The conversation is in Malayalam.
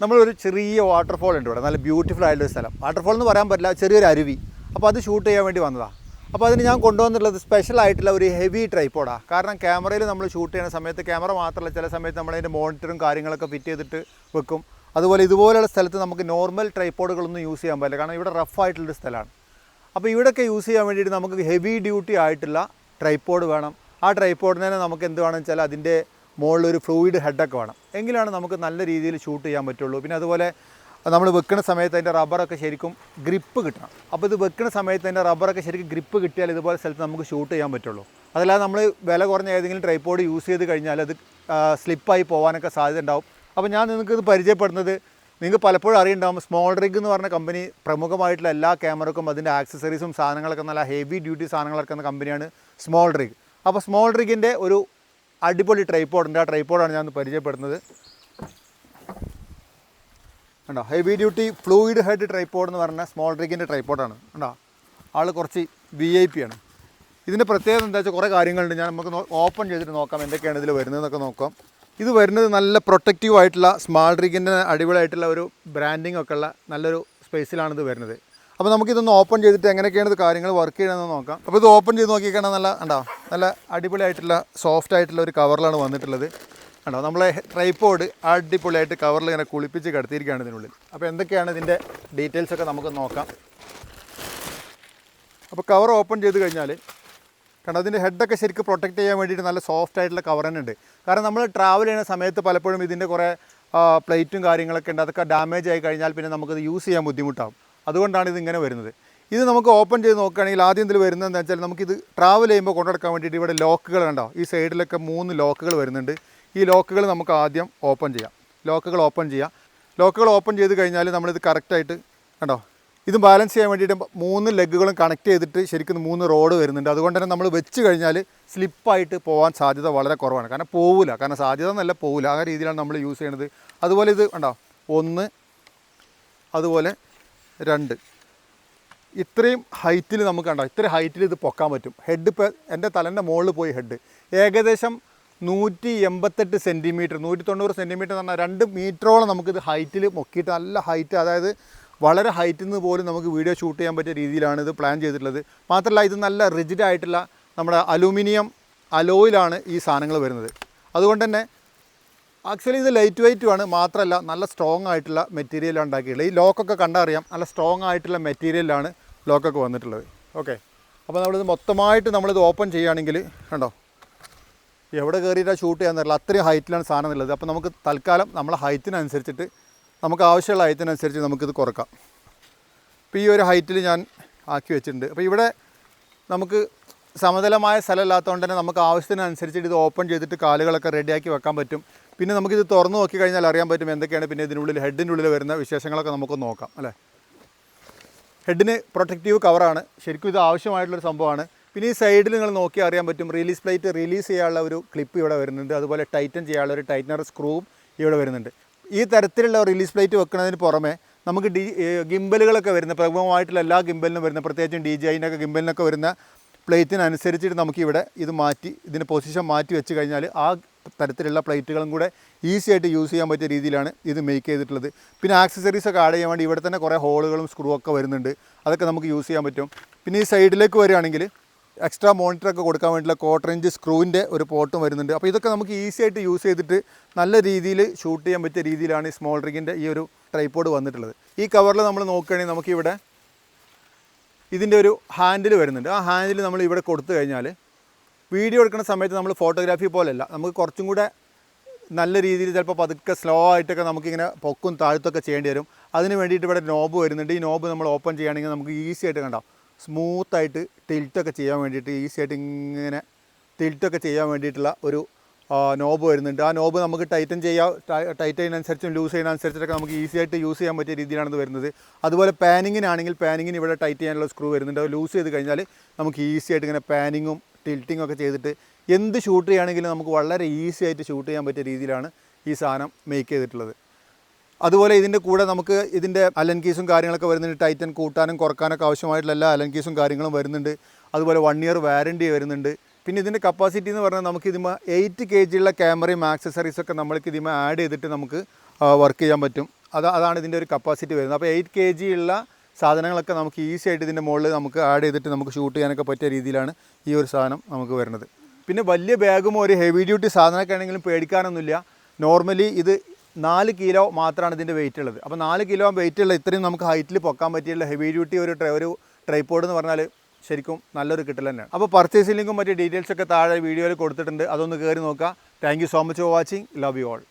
നമ്മളൊരു ചെറിയ വാട്ടർഫോൾ ഉണ്ട് ഇവിടെ, നല്ല ബ്യൂട്ടിഫുൾ ആയിട്ടുള്ളൊരു സ്ഥലം. വാട്ടർഫോൾ എന്ന് പറയാൻ പറ്റില്ല, ചെറിയൊരു അരുവി. അപ്പോൾ അത് ഷൂട്ട് ചെയ്യാൻ വേണ്ടി വന്നതാണ്. അപ്പോൾ അതിന് ഞാൻ കൊണ്ടുവന്നിട്ടുള്ളത് സ്പെഷ്യലായിട്ടുള്ള ഒരു ഹെവി ട്രൈപ്പോഡാണ്. കാരണം ക്യാമറയിൽ നമ്മൾ ഷൂട്ട് ചെയ്യുന്ന സമയത്ത് ക്യാമറ മാത്രമല്ല, ചില സമയത്ത് നമ്മളതിൻ്റെ മോണിറ്ററും കാര്യങ്ങളൊക്കെ ഫിറ്റ് ചെയ്തിട്ട് വെക്കും. അതുപോലെ ഇതുപോലെയുള്ള സ്ഥലത്ത് നമുക്ക് നോർമൽ ട്രൈപ്പോഡുകളൊന്നും യൂസ് ചെയ്യാൻ പറ്റില്ല, കാരണം ഇവിടെ റഫായിട്ടുള്ളൊരു സ്ഥലമാണ്. അപ്പോൾ ഇവിടെയൊക്കെ യൂസ് ചെയ്യാൻ വേണ്ടിയിട്ട് നമുക്ക് ഹെവി ഡ്യൂട്ടി ആയിട്ടുള്ള ട്രൈപ്പോഡ് വേണം. ആ ട്രൈപ്പോഡിന് തന്നെ നമുക്ക് എന്ത് വേണമെന്ന് വെച്ചാൽ അതിൻ്റെ മുകളിലൊരു ഫ്ലൂയിഡ് ഹെഡൊക്കെ വേണം, എങ്കിലാണ് നമുക്ക് നല്ല രീതിയിൽ ഷൂട്ട് ചെയ്യാൻ പറ്റുള്ളൂ. പിന്നെ അതുപോലെ നമ്മൾ വെക്കുന്ന സമയത്ത് അതിൻ്റെ റബ്ബറൊക്കെ ശരിക്കും ഗ്രിപ്പ് കിട്ടണം. അപ്പോൾ ഇത് വെക്കുന്ന സമയത്ത് അതിൻ്റെ റബ്ബറൊക്കെ ശരിക്കും ഗ്രിപ്പ് കിട്ടിയാൽ ഇതുപോലെ സ്ഥലത്ത് നമുക്ക് ഷൂട്ട് ചെയ്യാൻ പറ്റുള്ളൂ. അതല്ലാതെ നമ്മൾ വില കുറഞ്ഞ ഏതെങ്കിലും ട്രൈപ്പോഡ് യൂസ് ചെയ്ത് കഴിഞ്ഞാൽ അത് സ്ലിപ്പായി പോകാനൊക്കെ സാധ്യത ഉണ്ടാവും. അപ്പോൾ ഞാൻ നിങ്ങൾക്കിത് പരിചയപ്പെടുന്നത്, നിങ്ങൾക്ക് പലപ്പോഴും അറിയുണ്ടാവും, സ്മോൾ റിഗ് എന്ന് പറഞ്ഞ കമ്പനി പ്രമുഖമായിട്ടുള്ള എല്ലാ ക്യാമറക്കും അതിൻ്റെ ആക്സസറീസും സാധനങ്ങളൊക്കെ നല്ല ഹെവി ഡ്യൂട്ടി സാധനങ്ങളൊക്കെ എന്ന കമ്പനിയാണ് സ്മോൾ റിഗ്. അപ്പോൾ സ്മോൾ റിഗിൻ്റെ ഒരു അടിപൊളി ട്രൈപ്പോഡുണ്ട്. ആ ട്രൈപ്പോഡാണ് ഞാൻ പരിചയപ്പെടുന്നത്. കണ്ടോ, heavy duty fluid head tripod എന്ന് പറഞ്ഞാൽ സ്മോൾ റിഗിൻ്റെ ട്രൈപ്പോഡാണ്. കണ്ടോ, ആൾ കുറച്ച് VIP ആണ്. ഇതിൻ്റെ പ്രത്യേകത എന്താ വെച്ചാൽ കുറേ കാര്യങ്ങളുണ്ട്. ഞാൻ നമുക്ക് ഓപ്പൺ ചെയ്തിട്ട് നോക്കാം എന്തൊക്കെയാണ് ഇതിൽ വരുന്നതെന്നൊക്കെ നോക്കാം. ഇത് വരുന്നത് നല്ല പ്രൊട്ടക്റ്റീവ് ആയിട്ടുള്ള സ്മോൾ റിഗിൻ്റെ അടിപൊളിയായിട്ടുള്ള ഒരു ബ്രാൻഡിങ് ഒക്കെ ഉള്ള നല്ലൊരു സ്പേസിലാണ് ഇത് വരുന്നത്. അപ്പോൾ നമുക്കിതൊന്ന് ഓപ്പൺ ചെയ്തിട്ട് എങ്ങനെയൊക്കെയാണ് ഇത് കാര്യങ്ങൾ വർക്ക് ചെയ്യണമെന്ന് നോക്കാം. അപ്പോൾ ഇത് ഓപ്പൺ ചെയ്ത് നോക്കിക്കഴിഞ്ഞാൽ നല്ല അടിപൊളിയായിട്ടുള്ള സോഫ്റ്റ് ആയിട്ടുള്ള ഒരു കവറിലാണ് വന്നിട്ടുള്ളത്. കണ്ടോ, നമ്മളെ ട്രൈപ്പോഡ് അടിപൊളിയായിട്ട് കവറിൽ ഇങ്ങനെ കുളിപ്പിച്ച് കിടത്തിയിരിക്കുകയാണ് ഇതിനുള്ളിൽ. അപ്പോൾ എന്തൊക്കെയാണ് ഇതിൻ്റെ ഡീറ്റെയിൽസൊക്കെ നമുക്ക് നോക്കാം. അപ്പോൾ കവർ ഓപ്പൺ ചെയ്ത് കഴിഞ്ഞാൽ കണ്ടോ, അതിൻ്റെ ഹെഡൊക്കെ ശരിക്കും പ്രൊട്ടക്റ്റ് ചെയ്യാൻ വേണ്ടിയിട്ട് നല്ല സോഫ്റ്റ് ആയിട്ടുള്ള കവർ തന്നെ ഉണ്ട്. കാരണം നമ്മൾ ട്രാവൽ ചെയ്യുന്ന സമയത്ത് പലപ്പോഴും ഇതിൻ്റെ കുറേ പ്ലേറ്റും കാര്യങ്ങളൊക്കെ ഉണ്ട്, അതൊക്കെ ഡാമേജ് ആയി കഴിഞ്ഞാൽ പിന്നെ നമുക്കത് യൂസ് ചെയ്യാൻ ബുദ്ധിമുട്ടാകും. അതുകൊണ്ടാണ് ഇതിങ്ങനെ വരുന്നത്. ഇത് നമുക്ക് ഓപ്പൺ ചെയ്ത് നോക്കുകയാണെങ്കിൽ ആദ്യം ഇതിൽ വരുന്നതെന്ന് വെച്ചാൽ നമുക്കിത് ട്രാവൽ ചെയ്യുമ്പോൾ കൊണ്ടുനടക്കാൻ വേണ്ടിയിട്ട് ഇവിടെ ലോക്കുകൾ കണ്ടോ, ഈ സൈഡിലൊക്കെ 3 ലോക്കുകൾ വരുന്നുണ്ട്. ഈ ലോക്കുകൾ നമുക്ക് ആദ്യം ഓപ്പൺ ചെയ്യാം. ലോക്കുകൾ ഓപ്പൺ ചെയ്ത് കഴിഞ്ഞാൽ നമ്മളിത് കറക്റ്റായിട്ട് കണ്ടോ, ഇത് ബാലൻസ് ചെയ്യാൻ വേണ്ടിയിട്ട് 3 ലെഗുകളും കണക്ട് ചെയ്തിട്ട് ശരിക്കും 3 റോഡ് വരുന്നുണ്ട്. അതുകൊണ്ട് തന്നെ നമ്മൾ വെച്ച് കഴിഞ്ഞാൽ സ്ലിപ്പായിട്ട് പോകാൻ സാധ്യത വളരെ കുറവാണ്. കാരണം പോവില്ല, കാരണം സാധ്യത എന്നല്ല, പോവില്ല. ആ രീതിയിലാണ് നമ്മൾ യൂസ് ചെയ്യണത്. അതുപോലെ ഇത് കണ്ടോ, 1, അതുപോലെ 2, ഇത്രയും ഹൈറ്റിൽ നമുക്ക് കണ്ടോ, ഇത്രയും ഹൈറ്റിൽ ഇത് പൊക്കാൻ പറ്റും. ഹെഡ് ഇപ്പോൾ എൻ്റെ തലേൻ്റെ മുകളിൽ പോയി ഹെഡ് ഏകദേശം 188 സെൻറ്റിമീറ്റർ 190 സെൻറ്റിമീറ്റർ എന്ന് പറഞ്ഞാൽ 2 മീറ്ററോളം നമുക്കിത് ഹൈറ്റിൽ പൊക്കിയിട്ട് നല്ല ഹൈറ്റ്, അതായത് വളരെ ഹൈറ്റിൽ നിന്ന് പോലും നമുക്ക് വീഡിയോ ഷൂട്ട് ചെയ്യാൻ പറ്റിയ രീതിയിലാണ് ഇത് പ്ലാൻ ചെയ്തിട്ടുള്ളത്. മാത്രമല്ല ഇത് നല്ല റിജിഡ് ആയിട്ടുള്ള നമ്മുടെ അലൂമിനിയം അലോയിലാണ് ഈ സാധനങ്ങൾ വരുന്നത്. അതുകൊണ്ട് തന്നെ ആക്ച്വലി ഇത് ലൈറ്റ് വെയ്റ്റുമാണ്. മാത്രമല്ല നല്ല സ്ട്രോങ് ആയിട്ടുള്ള മെറ്റീരിയലാണ് ഉണ്ടാക്കിയിട്ടുള്ളത്. ഈ ലോക്കൊക്കെ കണ്ടറിയാം, നല്ല സ്ട്രോങ് ആയിട്ടുള്ള മെറ്റീരിയലാണ് ലോക്കൊക്കെ വന്നിട്ടുള്ളത്. ഓക്കെ, അപ്പോൾ നമ്മളിത് മൊത്തമായിട്ട് നമ്മളിത് ഓപ്പൺ ചെയ്യുകയാണെങ്കിൽ കണ്ടോ, എവിടെ കയറിയിട്ടാണ് ഷൂട്ട് ചെയ്യാൻ തരില്ല, അത്രയും ഹൈറ്റിലാണ് സാധനം ഉള്ളത്. അപ്പോൾ നമുക്ക് തൽക്കാലം നമ്മളെ ഹൈറ്റിനനുസരിച്ചിട്ട് നമുക്ക് ആവശ്യമുള്ള ഹൈറ്റിനനുസരിച്ച് നമുക്കിത് കുറക്കാം. ഇപ്പോൾ ഈ ഒരു ഹൈറ്റിൽ ഞാൻ ആക്കി വെച്ചിട്ടുണ്ട്. അപ്പോൾ ഇവിടെ നമുക്ക് സമതലമായ സ്ഥലമില്ലാത്തതുകൊണ്ട് തന്നെ നമുക്ക് ആവശ്യത്തിനനുസരിച്ചിട്ട് ഇത് ഓപ്പൺ ചെയ്തിട്ട് കാലുകളൊക്കെ റെഡിയാക്കി വെക്കാൻ പറ്റും. പിന്നെ നമുക്കിത് തുറന്ന് നോക്കി കഴിഞ്ഞാൽ അറിയാൻ പറ്റും എന്തൊക്കെയാണ് പിന്നെ ഇതിനുള്ളിൽ ഹെഡിൻ്റെ ഉള്ളിൽ വരുന്ന വിശേഷങ്ങളൊക്കെ നമുക്ക് നോക്കാം അല്ലേ. ഹെഡിന് പ്രൊട്ടക്റ്റീവ് കവറാണ്, ശരിക്കും ഇത് ആവശ്യമായിട്ടുള്ളൊരു സംഭവമാണ്. പിന്നെ ഈ സൈഡിൽ നിങ്ങൾ നോക്കിയാൽ അറിയാൻ പറ്റും റിലീസ് പ്ലേറ്റ് റിലീസ് ചെയ്യാനുള്ള ഒരു ക്ലിപ്പ് ഇവിടെ വരുന്നുണ്ട്. അതുപോലെ ടൈറ്റൻ ചെയ്യാനുള്ള ഒരു ടൈറ്റനർ സ്ക്രൂവും ഇവിടെ വരുന്നുണ്ട്. ഈ തരത്തിലുള്ള റിലീസ് പ്ലേറ്റ് വെക്കുന്നതിന് പുറമെ നമുക്ക് ഗിംബലുകളൊക്കെ വരുന്ന പ്രമുഖമായിട്ടുള്ള എല്ലാ ഗിംബലിനും വരുന്ന, പ്രത്യേകിച്ചും DJIൻ്റെയൊക്കെ ഗിംബലിനൊക്കെ വരുന്ന പ്ലേറ്റിനനുസരിച്ചിട്ട് നമുക്കിവിടെ ഇത് മാറ്റി ഇതിൻ്റെ പൊസിഷൻ മാറ്റി വെച്ച് കഴിഞ്ഞാൽ ആ തരത്തിലുള്ള പ്ലേറ്റുകളും കൂടെ ഈസി ആയിട്ട് യൂസ് ചെയ്യാൻ പറ്റിയ രീതിയിലാണ് ഇത് മേക്ക് ചെയ്തിട്ടുള്ളത്. പിന്നെ ആക്സസറീസൊക്കെ ആഡ് ചെയ്യാൻ വേണ്ടി ഇവിടെ തന്നെ കുറേ ഹോളുകളും സ്ക്രൂ ഒക്കെ വരുന്നുണ്ട്, അതൊക്കെ നമുക്ക് യൂസ് ചെയ്യാൻ പറ്റും. പിന്നെ ഈ സൈഡിലേക്ക് വരികയാണെങ്കിൽ എക്സ്ട്രാ മോണിറ്ററൊക്കെ കൊടുക്കാൻ വേണ്ടിയിട്ടുള്ള 1/4 ഇഞ്ച് സ്ക്രൂവിൻ്റെ ഒരു പോർട്ടും വരുന്നുണ്ട്. അപ്പോൾ ഇതൊക്കെ നമുക്ക് ഈസി ആയിട്ട് യൂസ് ചെയ്തിട്ട് നല്ല രീതിയിൽ ഷൂട്ട് ചെയ്യാൻ പറ്റിയ രീതിയിലാണ് ഈ സ്മോൾ റിഗിൻ്റെ ഈ ഒരു ട്രൈപ്പോഡ് വന്നിട്ടുള്ളത്. ഈ കവറിൽ നമ്മൾ നോക്കുകയാണെങ്കിൽ നമുക്കിവിടെ ഇതിൻ്റെ ഒരു ഹാൻഡിൽ വരുന്നുണ്ട്. ആ ഹാൻഡിൽ നമ്മൾ ഇവിടെ കൊടുത്തു കഴിഞ്ഞാൽ വീഡിയോ എടുക്കുന്ന സമയത്ത് നമ്മൾ ഫോട്ടോഗ്രാഫി പോലെയല്ല, നമുക്ക് കുറച്ചും കൂടെ നല്ല രീതിയിൽ ചിലപ്പോൾ പതുക്കെ സ്ലോ ആയിട്ടൊക്കെ നമുക്കിങ്ങനെ പൊക്കും താഴ്ത്തൊക്കെ ചെയ്യേണ്ടി വരും. അതിന് വേണ്ടിയിട്ട് ഇവിടെ നോബ് വരുന്നുണ്ട്. ഈ നോബ് നമ്മൾ ഓപ്പൺ ചെയ്യുകയാണെങ്കിൽ നമുക്ക് ഈസി ആയിട്ട് കണ്ടാം സ്മൂത്തായിട്ട് ടിൽറ്റൊക്കെ ചെയ്യാൻ വേണ്ടിയിട്ട്, ഈസി ആയിട്ട് ഇങ്ങനെ ടിൽറ്റൊക്കെ ചെയ്യാൻ വേണ്ടിയിട്ടുള്ള ഒരു നോബ് വരുന്നുണ്ട്. ആ നോബ് നമുക്ക് ടൈറ്റൻ ചെയ്യുന്നതിനനുസരിച്ചും ലൂസ് ചെയ്യുന്നതനുസരിച്ചിട്ടൊക്കെ നമുക്ക് ഈസി ആയിട്ട് യൂസ് ചെയ്യാൻ പറ്റിയ രീതിയിലാണ് ഇത് വരുന്നത്. അതുപോലെ പാനിങ്ങിനാണെങ്കിൽ പാനിങ്ങിന് ഇവിടെ ടൈറ്റ് ചെയ്യാനുള്ള സ്ക്രൂ വരുന്നുണ്ട്. അത് ലൂസ് ചെയ്ത് കഴിഞ്ഞാൽ നമുക്ക് ഈസി ആയിട്ട് ഇങ്ങനെ പാനിങ്ങും ടിൽറ്റിങ്ങും ഒക്കെ ചെയ്തിട്ട് എന്ത് ഷൂട്ട് ചെയ്യുകയാണെങ്കിലും നമുക്ക് വളരെ ഈസി ആയിട്ട് ഷൂട്ട് ചെയ്യാൻ പറ്റിയ രീതിയിലാണ് ഈ സാധനം മേക്ക് ചെയ്തിട്ടുള്ളത്. അതുപോലെ ഇതിൻ്റെ കൂടെ നമുക്ക് ഇതിൻ്റെ അലൻ കീസും കാര്യങ്ങളൊക്കെ വരുന്നുണ്ട്. ടൈറ്റൻ കൂട്ടാനും കുറക്കാനൊക്കെ ആവശ്യമായിട്ടുള്ള എല്ലാ അലൻ കീസും കാര്യങ്ങളും വരുന്നുണ്ട്. അതുപോലെ 1 ഇയർ വാറൻറ്റി വരുന്നുണ്ട്. പിന്നെ ഇതിൻ്റെ കപ്പാസിറ്റി എന്ന് പറഞ്ഞാൽ നമുക്ക് ഇതിന്മേൽ 8 kg ഉള്ള ക്യാമറയും ആക്സസറീസൊക്കെ നമ്മൾക്ക് ഇതിന്മേൽ ആഡ് ചെയ്തിട്ട് നമുക്ക് വർക്ക് ചെയ്യാൻ പറ്റും. അതാണ് ഇതിൻ്റെ ഒരു കപ്പാസിറ്റി വരുന്നത്. അപ്പോൾ 8 kg ഉള്ള സാധനങ്ങളൊക്കെ നമുക്ക് ഈസി ആയിട്ട് ഇതിൻ്റെ മുകളിൽ നമുക്ക് ആഡ് ചെയ്തിട്ട് നമുക്ക് ഷൂട്ട് ചെയ്യാനൊക്കെ പറ്റിയ രീതിയിലാണ് ഈ ഒരു സാധനം നമുക്ക് വരുന്നത്. പിന്നെ വലിയ ബാഗും ഒരു ഹെവി ഡ്യൂട്ടി സാധനമൊക്കെ ആണെങ്കിലും പേടിക്കാനൊന്നുമില്ല. നോർമലി ഇത് 4 കിലോ മാത്രമാണ് ഇതിൻ്റെ വെയിറ്റ് ഉള്ളത്. അപ്പോൾ 4 കിലോ വെയിറ്റ് ഉള്ള ഇത്രയും നമുക്ക് ഹൈറ്റിൽ പൊക്കാൻ പറ്റിയുള്ള ഹെവി ഡ്യൂട്ടി ഒരു ട്രൈപോഡ് എന്ന് പറഞ്ഞാൽ ശരിക്കും നല്ലൊരു കിട്ടൽ തന്നെയാണ്. അപ്പോൾ പർച്ചേസ് ലിങ്കും മറ്റ് ഡീറ്റെയിൽസൊക്കെ താഴെ വീഡിയോയിൽ കൊടുത്തിട്ടുണ്ട്, അതൊന്ന് കയറി നോക്കുക. Thank you so much for watching. Love you all.